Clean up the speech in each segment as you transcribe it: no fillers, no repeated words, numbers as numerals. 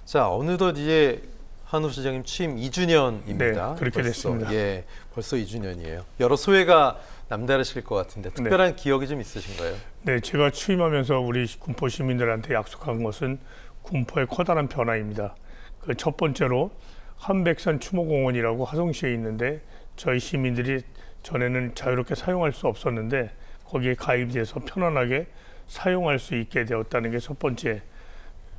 자, 어느덧 이제 한우 시장님 취임 2주년입니다. 네, 그렇게 벌써, 됐습니다. 예, 벌써 2주년이에요. 여러 소회가 남다르실 것 같은데 특별한 기억이 좀 있으신가요? 네, 제가 취임하면서 우리 군포 시민들한테 약속한 것은 군포의 커다란 변화입니다. 그 첫 번째로 한백산 추모공원이라고 화성시에 있는데 저희 시민들이 전에는 자유롭게 사용할 수 없었는데 거기에 가입돼서 편안하게 사용할 수 있게 되었다는 게 첫 번째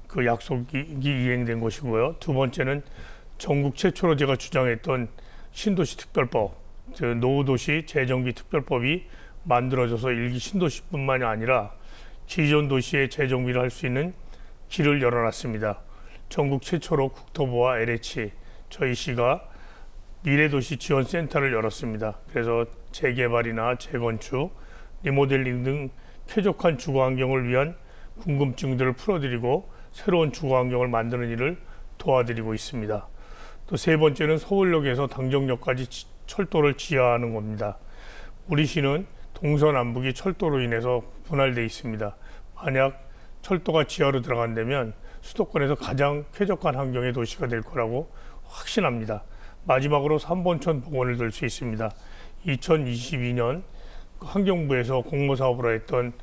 그 약속이 이행된 것이고요. 두 번째는 전국 최초로 제가 주장했던 신도시 특별법, 노후도시 재정비 특별법이 만들어져서 일기 신도시뿐만이 아니라 기존 도시의 재정비를 할 수 있는 길을 열어놨습니다. 전국 최초로 국토부와 LH 저희 시가 미래도시 지원센터를 열었습니다. 그래서 재개발이나 재건축, 리모델링 등 쾌적한 주거환경을 위한 궁금증들을 풀어드리고 새로운 주거환경을 만드는 일을 도와드리고 있습니다. 또 세 번째는 서울역에서 당정역까지 철도를 지하하는 겁니다. 우리 시는 동서남북이 철도로 인해서 분할되어 있습니다. 만약 철도가 지하로 들어간다면 수도권에서 가장 쾌적한 환경의 도시가 될 거라고 확신합니다. 마지막으로 3번천 복원을 들 수 있습니다. 2022년 환경부에서 공모사업으로 했던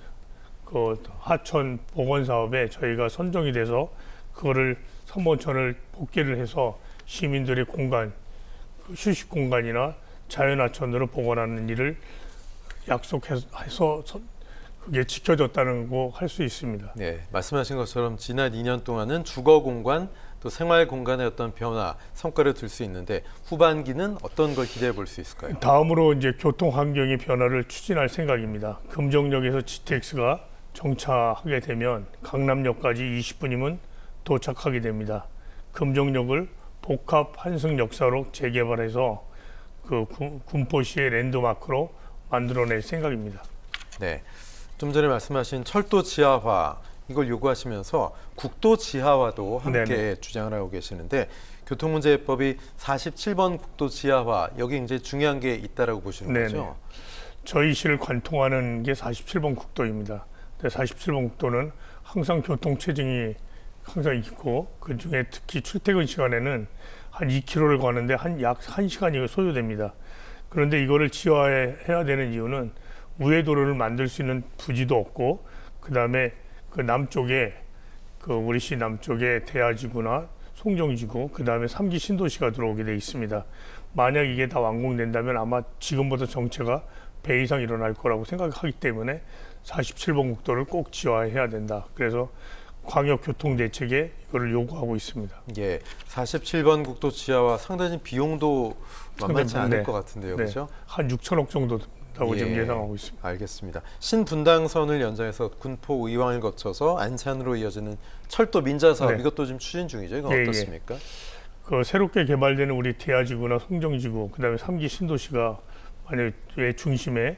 그 하천 복원 사업에 저희가 선정이 돼서 그거를 3번천을 복개를 해서 시민들의 공간, 휴식 공간이나 자연하천으로 복원하는 일을 약속해서 그게 지켜졌다는 거 할 수 있습니다. 네, 말씀하신 것처럼 지난 2년 동안은 주거 공간 또 생활 공간의 어떤 변화, 성과를 들 수 있는데 후반기는 어떤 걸 기대해 볼 수 있을까요? 다음으로 이제 교통 환경의 변화를 추진할 생각입니다. 금정역에서 GTX가 정차하게 되면 강남역까지 20분이면 도착하게 됩니다. 금정역을 복합 환승 역사로 재개발해서 그 군포시의 랜드마크로 만들어낼 생각입니다. 네, 좀 전에 말씀하신 철도 지하화 이걸 요구하시면서 국도 지하화도 함께 네네. 주장을 하고 계시는데 교통문제법이 47번 국도 지하화 여기 이제 중요한 게 있다라고 보시는 네네. 거죠? 저희 시를 관통하는 게 47번 국도입니다. 47번 국도는 항상 교통 체증이 항상 있고 그중에 특히 출퇴근 시간에는 한 2km를 가는데 약 1시간이 소요됩니다. 그런데 이거를 지하화해야 되는 이유는 우회도로를 만들 수 있는 부지도 없고 그다음에 그 남쪽에 그 우리 시 남쪽에 대야지구나 송정지구 그다음에 3기 신도시가 들어오게 돼 있습니다. 만약 이게 다 완공된다면 아마 지금보다 정체가 배 이상 일어날 거라고 생각하기 때문에 47번 국도를 꼭 지하화해야 된다. 그래서 광역교통대책에 이거를 요구하고 있습니다. 예, 47번 국도 지하화 상당히 비용도 만만치 않을 것 같은데요, 그렇죠? 한 6천억 정도 된다고 지금 예상하고 있습니다. 알겠습니다. 신분당선을 연장해서 군포 의왕을 거쳐서 안산으로 이어지는 철도 민자 사업 이것도 지금 추진 중이죠. 이건 어떻습니까? 그 새롭게 개발되는 우리 대야지구나 송정지구 그다음에 3기 신도시가 만약에 중심에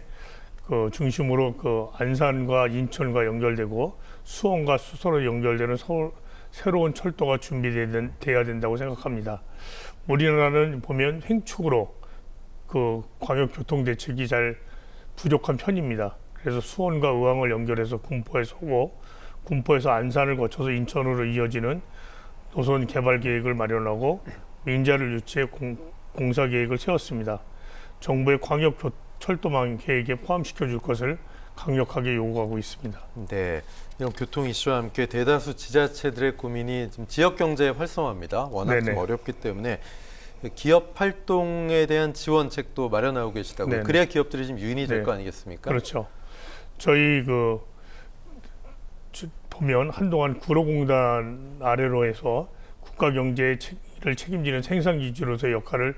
그 중심으로 그 안산과 인천과 연결되고 수원과 수서로 연결되는 새로운 철도가 준비돼야 된다고 생각합니다. 우리나라는 보면 횡축으로 그 광역교통 대책이 잘 부족한 편입니다. 그래서 수원과 의왕을 연결해서 군포에 서고 군포에서 안산을 거쳐서 인천으로 이어지는 노선 개발 계획을 마련하고 민자를 유치해 공사 계획을 세웠습니다. 정부의 광역철도망 계획에 포함시켜 줄 것을 강력하게 요구하고 있습니다. 네, 이런 교통 이슈와 함께 대다수 지자체들의 고민이 지금 지역 경제 활성화입니다. 워낙 좀 어렵기 때문에 기업 활동에 대한 지원책도 마련하고 계시다고요. 그래야 기업들이 좀 유인이 될 거 아니겠습니까? 그렇죠. 저희 보면 한동안 구로공단 아래로 해서 국가 경제를 책임지는 생산기지로서의 역할을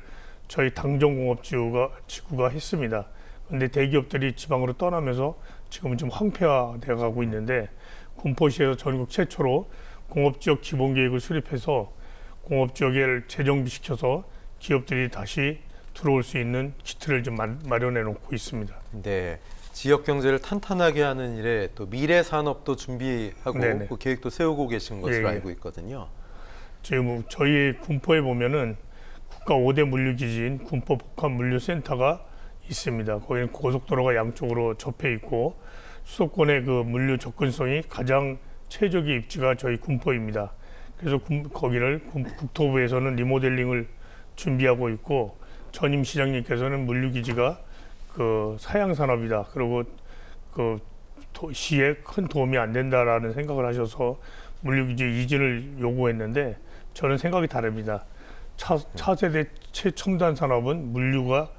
저희 당정공업지구가 했습니다. 그런데 대기업들이 지방으로 떠나면서 지금은 좀 황폐화되어 가고 있는데 군포시에서 전국 최초로 공업지역 기본계획을 수립해서 공업지역을 재정비시켜서 기업들이 다시 들어올 수 있는 기틀을 좀 마련해 놓고 있습니다. 네, 지역 경제를 탄탄하게 하는 일에 또 미래 산업도 준비하고 그 계획도 세우고 계신 것으로 알고 있거든요. 지금 저희 군포에 보면은 국가 5대 물류기지인 군포 복합물류센터가 있습니다. 거기는 고속도로가 양쪽으로 접해 있고 수도권의 그 물류 접근성이 가장 최적의 입지가 저희 군포입니다. 그래서 거기를 국토부에서는 리모델링을 준비하고 있고 전임 시장님께서는 물류기지가 그 사양산업이다. 그리고 그 시에 큰 도움이 안 된다라는 생각을 하셔서 물류기지 이전을 요구했는데 저는 생각이 다릅니다. 차세대 최첨단 산업은 물류가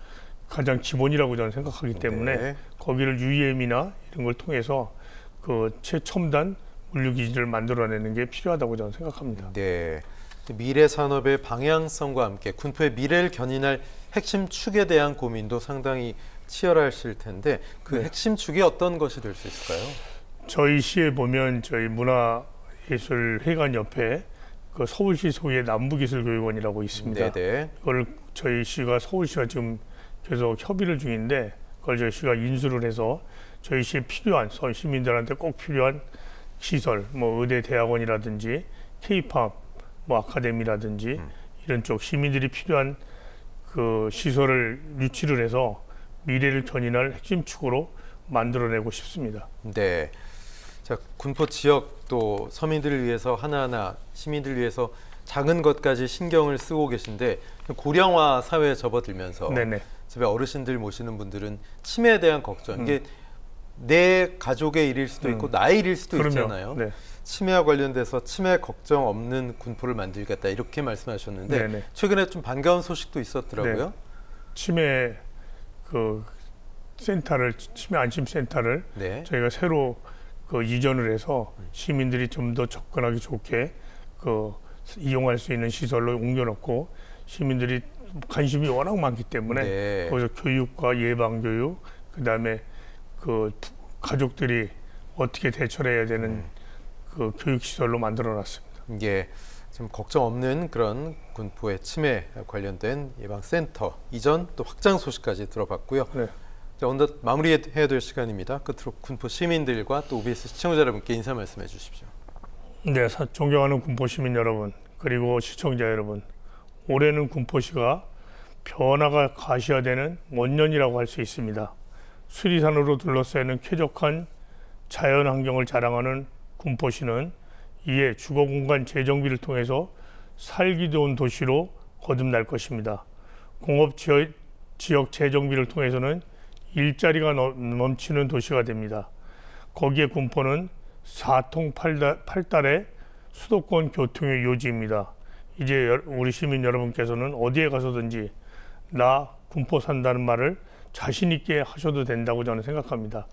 가장 기본이라고 저는 생각하기 때문에 네. 거기를 UEM이나 이런 걸 통해서 그 최첨단 물류기지를 만들어내는 게 필요하다고 저는 생각합니다. 네. 미래 산업의 방향성과 함께 군포의 미래를 견인할 핵심 축에 대한 고민도 상당히 치열하실 텐데 그 네. 핵심 축이 어떤 것이 될 수 있을까요? 저희 시에 보면 저희 문화예술회관 옆에 그 서울시 소유의 남부기술교육원이라고 있습니다. 네네. 이걸 저희 시가 서울시가 지금 계속 협의를 중인데 그걸 저희 시가 인수를 해서 저희 시에 필요한 시민들한테 꼭 필요한 시설, 뭐 의대 대학원이라든지 K-팝, 뭐 아카데미라든지 이런 쪽 시민들이 필요한 그 시설을 유치를 해서 미래를 견인할 핵심 축으로 만들어내고 싶습니다. 네. 자, 군포 지역 또 서민들을 위해서 하나하나 시민들을 위해서 작은 것까지 신경을 쓰고 계신데 고령화 사회에 접어들면서 네네. 집에 어르신들 모시는 분들은 치매에 대한 걱정 이게 내 가족의 일일 수도 있고 나의 일일 수도 그럼요. 있잖아요. 네. 치매와 관련돼서 치매 걱정 없는 군포를 만들겠다 이렇게 말씀하셨는데 네네. 최근에 좀 반가운 소식도 있었더라고요. 네. 치매 그 센터를 치매 안심 센터를 네. 저희가 새로 그 이전을 해서 시민들이 좀 더 접근하기 좋게 그 이용할 수 있는 시설로 옮겨놓고 시민들이 관심이 워낙 많기 때문에 네. 거기서 교육과 예방 교육 그다음에 그 가족들이 어떻게 대처를 해야 되는 그 교육 시설로 만들어놨습니다. 예, 좀 걱정 없는 그런 군포의 치매 관련된 예방센터 이전 또 확장 소식까지 들어봤고요. 네. 자, 어느덧 마무리해야 될 시간입니다. 끝으로 군포 시민들과 또 OBS 시청자 여러분께 인사 말씀해 주십시오. 네, 존경하는 군포 시민 여러분 그리고 시청자 여러분, 올해는 군포시가 변화가 가시화되는 원년이라고 할 수 있습니다. 수리산으로 둘러싸이는 쾌적한 자연 환경을 자랑하는 군포시는 이에 주거공간 재정비를 통해서 살기 좋은 도시로 거듭날 것입니다. 공업지역 재정비를 통해서는 일자리가 넘치는 도시가 됩니다. 거기에 군포는 4통팔달의 수도권 교통의 요지입니다. 이제 우리 시민 여러분께서는 어디에 가서든지 나 군포 산다는 말을 자신 있게 하셔도 된다고 저는 생각합니다.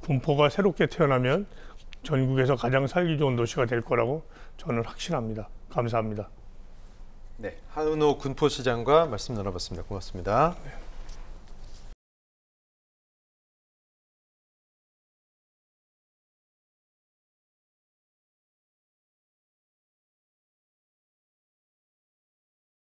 군포가 새롭게 태어나면 전국에서 가장 살기 좋은 도시가 될 거라고 저는 확신합니다. 감사합니다. 네, 하은호 군포시장과 말씀 나눠봤습니다. 고맙습니다. 네.